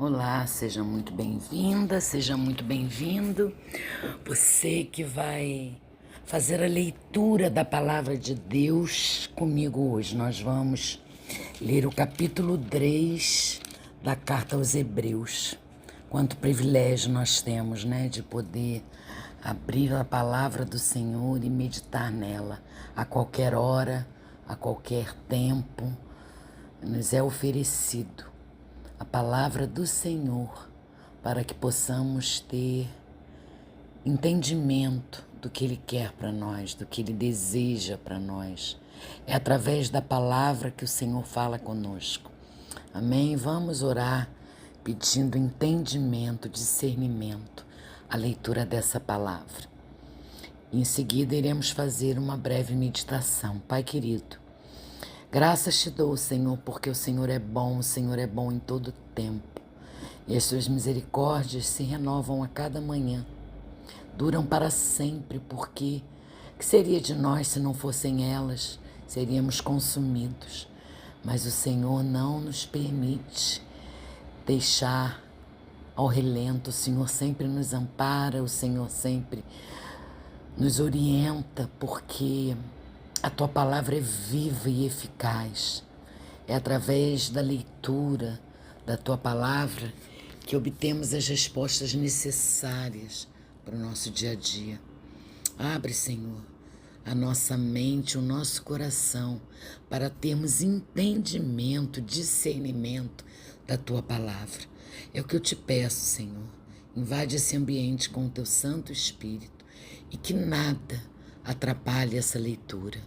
Olá, seja muito bem-vinda, seja muito bem-vindo. Você que vai fazer a leitura da palavra de Deus comigo hoje. Nós vamos ler o capítulo 3 da carta aos Hebreus. Quanto privilégio nós temos, né, de poder abrir a palavra do Senhor e meditar nela a qualquer hora, a qualquer tempo. Nos é oferecido a palavra do Senhor para que possamos ter entendimento do que Ele quer para nós, do que Ele deseja para nós. É através da palavra que o Senhor fala conosco. Amém? Vamos orar pedindo entendimento, discernimento, a leitura dessa palavra. Em seguida, iremos fazer uma breve meditação. Pai querido, graças te dou, Senhor, porque o Senhor é bom em todo tempo. E as suas misericórdias se renovam a cada manhã. Duram para sempre, porque que seria de nós se não fossem elas? Seríamos consumidos. Mas o Senhor não nos permite deixar ao relento. O Senhor sempre nos ampara, o Senhor sempre nos orienta, porque a Tua palavra é viva e eficaz. É através da leitura da Tua palavra que obtemos as respostas necessárias para o nosso dia a dia. Abre, Senhor, a nossa mente, o nosso coração, para termos entendimento, discernimento da Tua palavra. É o que eu te peço, Senhor. Invade esse ambiente com o Teu Santo Espírito e que nada atrapalhe essa leitura.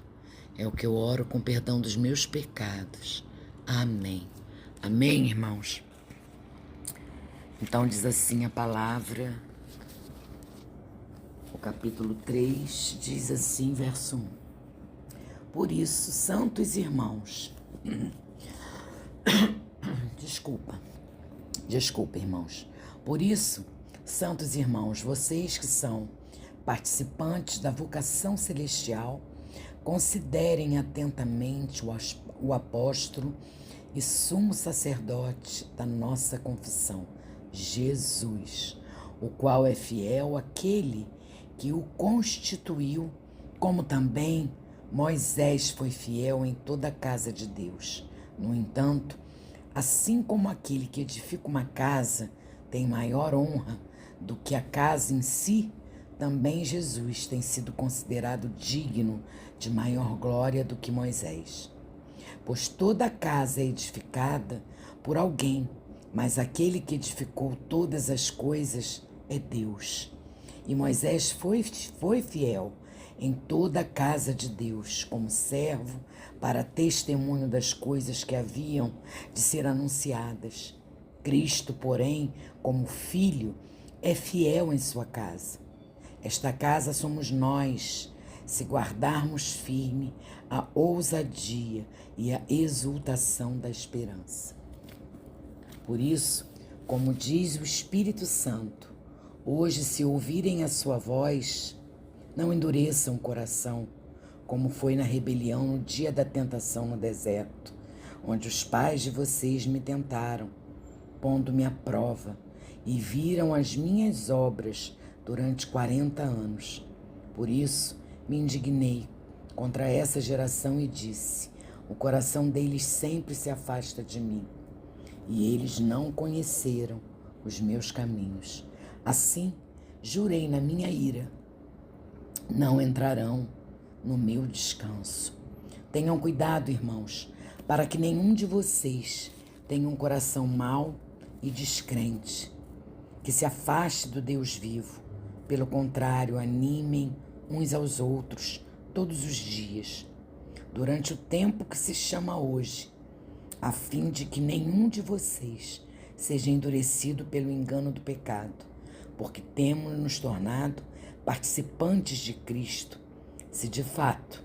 É o que eu oro com perdão dos meus pecados. Amém. Amém, irmãos? Então diz assim a palavra, o capítulo 3 diz assim, verso 1. Por isso, santos irmãos, desculpa, irmãos. Por isso, santos irmãos, vocês que são participantes da vocação celestial, considerem atentamente o apóstolo e sumo sacerdote da nossa confissão, Jesus, o qual é fiel àquele que o constituiu, como também Moisés foi fiel em toda a casa de Deus. No entanto, assim como aquele que edifica uma casa tem maior honra do que a casa em si, também Jesus tem sido considerado digno de maior glória do que Moisés. Pois toda a casa é edificada por alguém, mas aquele que edificou todas as coisas é Deus. E Moisés foi fiel em toda a casa de Deus, como servo, para testemunho das coisas que haviam de ser anunciadas. Cristo, porém, como filho, é fiel em sua casa. Esta casa somos nós, se guardarmos firme a ousadia e a exultação da esperança. Por isso, como diz o Espírito Santo, hoje, se ouvirem a sua voz, não endureçam o coração, como foi na rebelião no dia da tentação no deserto, onde os pais de vocês me tentaram, pondo-me à prova, e viram as minhas obras durante 40 anos. Por isso, me indignei contra essa geração e disse: o coração deles sempre se afasta de mim, e eles não conheceram os meus caminhos. Assim, jurei na minha ira: não entrarão no meu descanso. Tenham cuidado, irmãos, para que nenhum de vocês tenha um coração mau e descrente, que se afaste do Deus vivo. Pelo contrário, animem uns aos outros todos os dias, durante o tempo que se chama hoje, a fim de que nenhum de vocês seja endurecido pelo engano do pecado, porque temos nos tornado participantes de Cristo, se de fato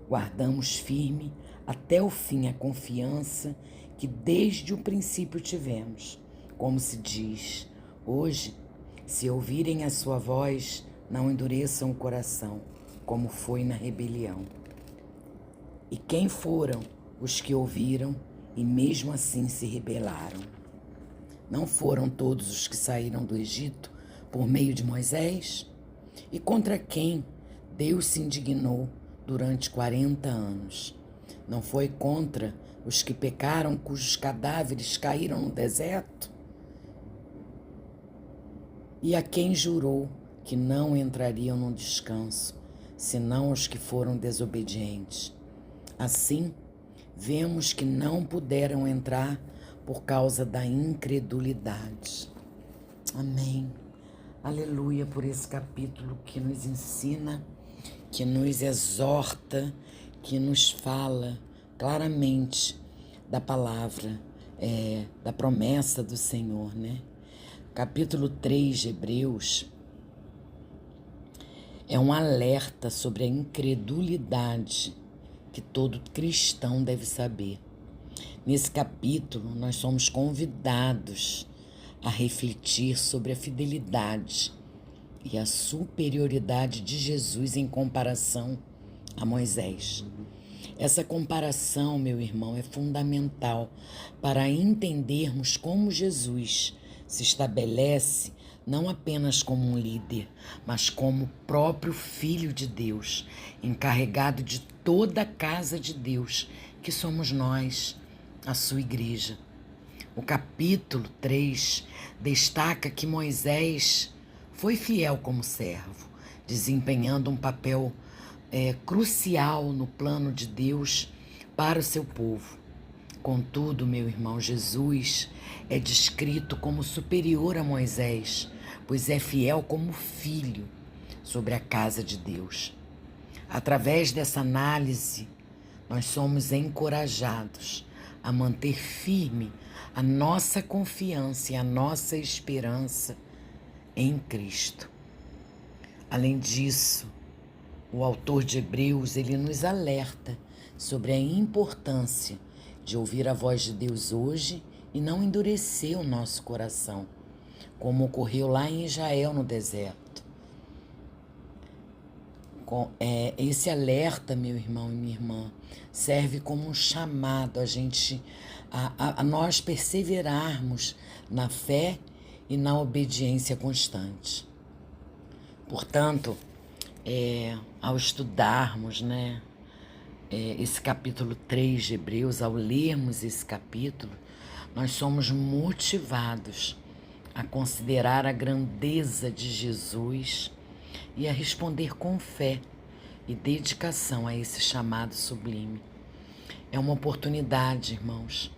guardamos firme até o fim a confiança que desde o princípio tivemos. Como se diz, hoje, se ouvirem a sua voz, não endureçam o coração, como foi na rebelião. E quem foram os que ouviram e mesmo assim se rebelaram? Não foram todos os que saíram do Egito por meio de Moisés? E contra quem Deus se indignou durante 40 anos? Não foi contra os que pecaram, cujos cadáveres caíram no deserto? E a quem jurou que não entrariam no descanso, senão os que foram desobedientes? Assim, vemos que não puderam entrar por causa da incredulidade. Amém. Aleluia por esse capítulo que nos ensina, que nos exorta, que nos fala claramente da palavra, da promessa do Senhor, né? Capítulo 3 de Hebreus é um alerta sobre a incredulidade que todo cristão deve saber. Nesse capítulo, nós somos convidados a refletir sobre a fidelidade e a superioridade de Jesus em comparação a Moisés. Essa comparação, meu irmão, é fundamental para entendermos como Jesus se estabelece não apenas como um líder, mas como o próprio Filho de Deus, encarregado de toda a casa de Deus, que somos nós, a sua igreja. O capítulo 3 destaca que Moisés foi fiel como servo, desempenhando um papel crucial no plano de Deus para o seu povo. Contudo, meu irmão, Jesus é descrito como superior a Moisés, pois é fiel como filho sobre a casa de Deus. Através dessa análise, nós somos encorajados a manter firme a nossa confiança e a nossa esperança em Cristo. Além disso, o autor de Hebreus, ele nos alerta sobre a importância de ouvir a voz de Deus hoje e não endurecer o nosso coração, como ocorreu lá em Israel no deserto. Esse alerta, meu irmão e minha irmã, serve como um chamado a nós perseverarmos na fé e na obediência constante. Portanto, ao estudarmos, esse capítulo 3 de Hebreus, ao lermos esse capítulo, nós somos motivados a considerar a grandeza de Jesus e a responder com fé e dedicação a esse chamado sublime. É uma oportunidade, irmãos,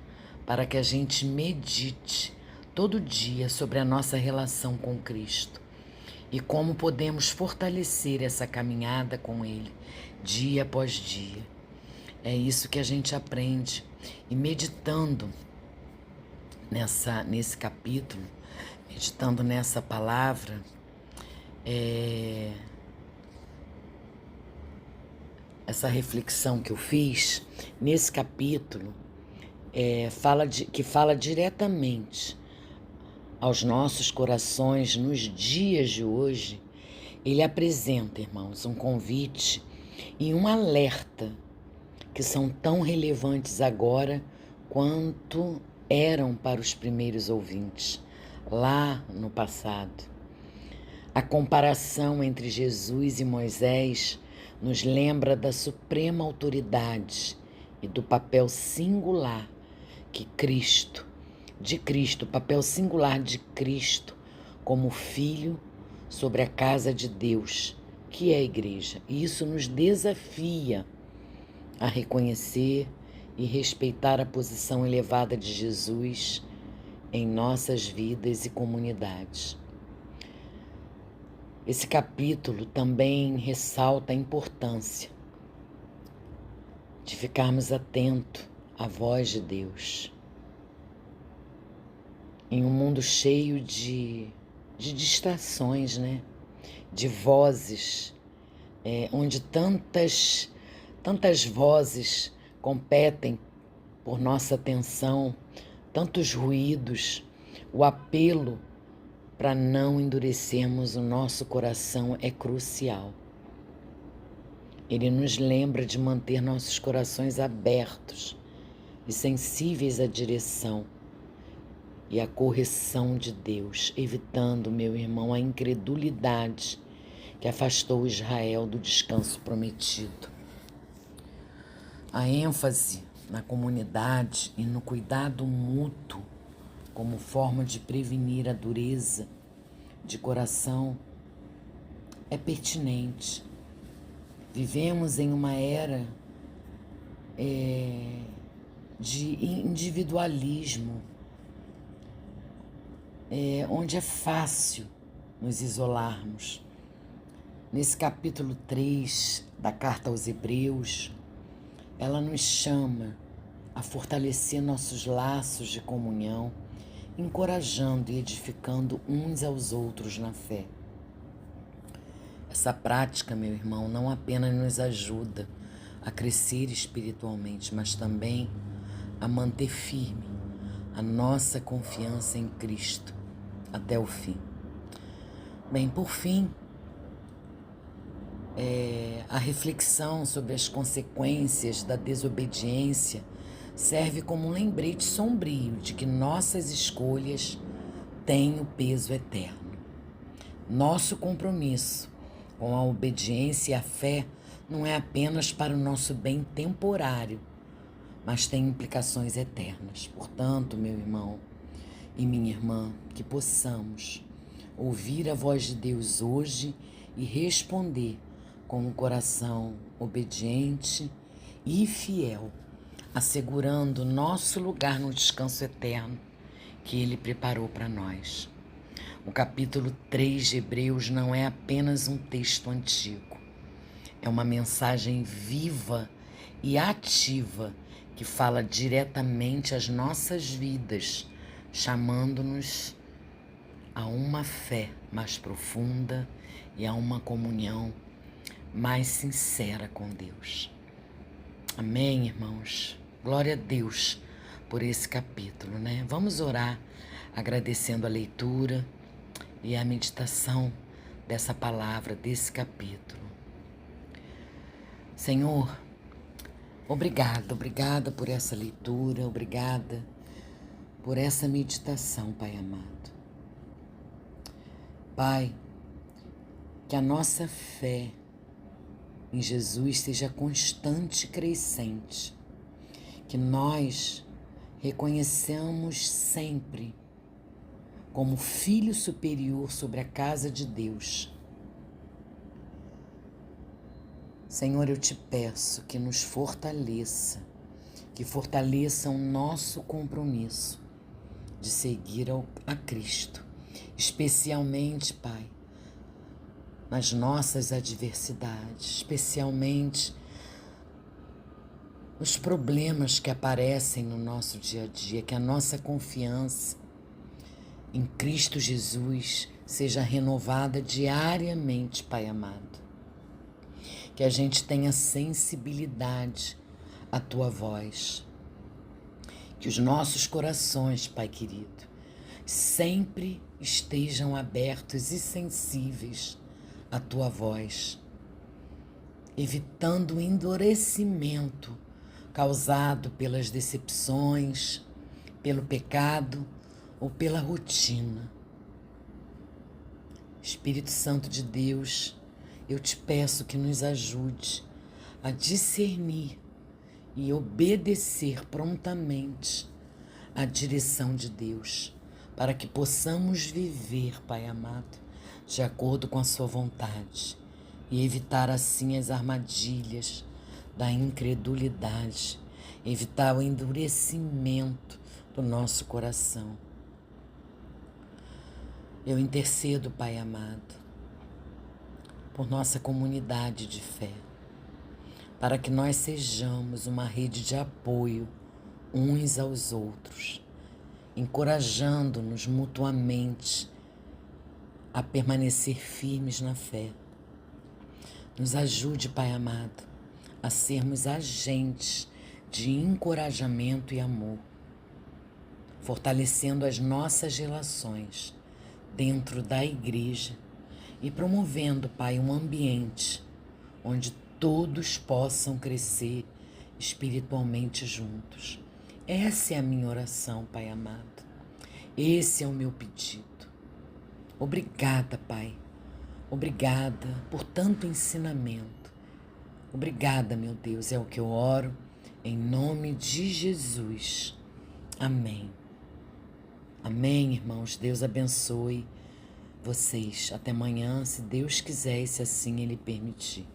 para que a gente medite todo dia sobre a nossa relação com Cristo e como podemos fortalecer essa caminhada com Ele dia após dia. É isso que a gente aprende. E meditando nesse capítulo, meditando nessa palavra, essa reflexão que eu fiz, nesse capítulo, que fala diretamente aos nossos corações nos dias de hoje, ele apresenta, irmãos, um convite e um alerta que são tão relevantes agora quanto eram para os primeiros ouvintes, lá no passado. A comparação entre Jesus e Moisés nos lembra da suprema autoridade e do papel singular o papel singular de Cristo como Filho sobre a casa de Deus, que é a igreja. E isso nos desafia a reconhecer e respeitar a posição elevada de Jesus em nossas vidas e comunidades. Esse capítulo também ressalta a importância de ficarmos atentos à voz de Deus. Em um mundo cheio de distrações, de vozes, onde tantas vozes competem por nossa atenção, tantos ruídos, o apelo para não endurecermos o nosso coração é crucial. Ele nos lembra de manter nossos corações abertos e sensíveis à direção e a correção de Deus, evitando, meu irmão, a incredulidade que afastou Israel do descanso prometido. A ênfase na comunidade e no cuidado mútuo como forma de prevenir a dureza de coração é pertinente. Vivemos em uma era de individualismo, onde é fácil nos isolarmos. Nesse capítulo 3 da Carta aos Hebreus, ela nos chama a fortalecer nossos laços de comunhão, encorajando e edificando uns aos outros na fé. Essa prática, meu irmão, não apenas nos ajuda a crescer espiritualmente, mas também a manter firme a nossa confiança em Cristo até o fim. Bem, por fim, a reflexão sobre as consequências da desobediência serve como um lembrete sombrio de que nossas escolhas têm o peso eterno. Nosso compromisso com a obediência e a fé não é apenas para o nosso bem temporário, mas tem implicações eternas. Portanto, meu irmão e minha irmã, que possamos ouvir a voz de Deus hoje e responder com um coração obediente e fiel, assegurando nosso lugar no descanso eterno que Ele preparou para nós. O capítulo 3 de Hebreus não é apenas um texto antigo, é uma mensagem viva e ativa que fala diretamente às nossas vidas, chamando-nos a uma fé mais profunda e a uma comunhão mais sincera com Deus. Amém, irmãos? Glória a Deus por esse capítulo, né? Vamos orar agradecendo a leitura e a meditação dessa palavra, desse capítulo. Senhor, obrigada por essa leitura, obrigada por essa meditação, Pai amado. Pai, que a nossa fé em Jesus seja constante e crescente, que nós reconheçamos sempre como filho superior sobre a casa de Deus. Senhor, eu te peço que nos fortaleça, que fortaleça o nosso compromisso de seguir a Cristo, especialmente, Pai, nas nossas adversidades, especialmente os problemas que aparecem no nosso dia a dia, que a nossa confiança em Cristo Jesus seja renovada diariamente, Pai amado. Que a gente tenha sensibilidade à Tua voz. Que os nossos corações, Pai querido, sempre estejam abertos e sensíveis à Tua voz, evitando o endurecimento causado pelas decepções, pelo pecado ou pela rotina. Espírito Santo de Deus, eu te peço que nos ajude a discernir e obedecer prontamente à direção de Deus, para que possamos viver, Pai amado, de acordo com a sua vontade e evitar assim as armadilhas da incredulidade, evitar o endurecimento do nosso coração. Eu intercedo, Pai amado, por nossa comunidade de fé, para que nós sejamos uma rede de apoio uns aos outros, encorajando-nos mutuamente a permanecer firmes na fé. Nos ajude, Pai amado, a sermos agentes de encorajamento e amor, fortalecendo as nossas relações dentro da igreja e promovendo, Pai, um ambiente onde todos possam crescer espiritualmente juntos. Essa é a minha oração, Pai amado. Esse é o meu pedido. Obrigada, Pai. Obrigada por tanto ensinamento. Obrigada, meu Deus, é o que eu oro, em nome de Jesus. Amém. Amém, irmãos. Deus abençoe vocês. Até amanhã, se Deus quiser e se assim Ele permitir.